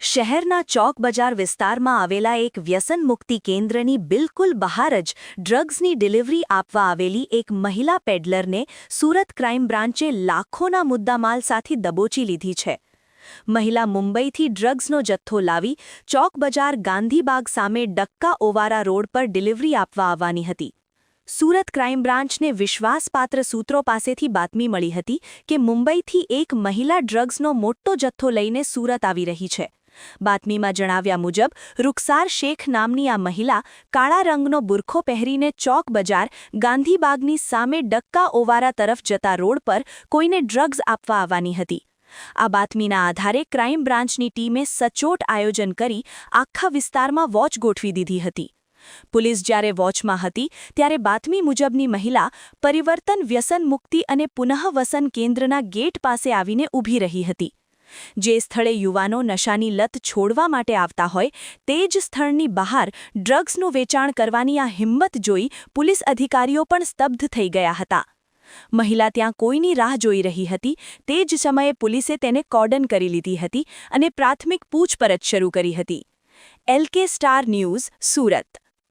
શહેરના ચોક બજાર વિસ્તારમાં આવેલા એક વ્યસન મુક્તિ કેન્દ્રની બિલકુલ બહાર જ ડ્રગ્સની ડિલિવરી આપવા આવેલી એક મહિલા પેડલરને સુરત ક્રાઇમ બ્રાન્ચે લાખોના મુદ્દામાલ સાથે દબોચી લીધી છે. મહિલા મુંબઈથી ડ્રગ્સનો જથ્થો લાવી ચોક બજાર ગાંધીબાગ સામે ડક્કા ઓવારા રોડ પર ડિલિવરી આપવા આવવાની હતી. સુરત ક્રાઇમ બ્રાન્ચને વિશ્વાસપાત્ર સૂત્રો પાસેથી બાતમી મળી હતી કે મુંબઈથી એક મહિલા ડ્રગ્સનો મોટો જથ્થો લઈને સુરત આવી રહી છે. બાતમીમાં જણાવ્યા મુજબ રૂખસાર શેખ નામની આ મહિલા કાળા રંગનો બુરખો પહેરીને ચોક બજાર ગાંધીબાગની સામે ડક્કા ઓવારા તરફ જતા રોડ પર કોઈને ડ્રગ્સ આપવા આવવાની હતી. આ બાતમીના આધારે ક્રાઇમ બ્રાન્ચની ટીમે સચોટ આયોજન કરી આખા વિસ્તારમાં વોચ ગોઠવી દીધી હતી. પોલીસ જ્યારે વોચમાં હતી ત્યારે બાતમી મુજબની મહિલા પરિવર્તન વ્યસન મુક્તિ અને પુનઃવસન કેન્દ્રના ગેટ પાસે આવીને ઊભી રહી હતી. જે સ્થળે યુવાનો નશાની લત છોડવા માટે આવતા હોય તે જ સ્થળની બહાર ડ્રગ્સનું વેચાણ કરવાની આ હિંમત જોઈ પોલીસ અધિકારીઓ પણ સ્તબ્ધ થઈ ગયા હતા. મહિલા ત્યાં કોઈની રાહ જોઈ રહી હતી તે જ સમયે પોલીસે તેને કોર્ડન કરી લીધી હતી અને પ્રાથમિક પૂછપરછ શરૂ કરી હતી. LK star news, Surat.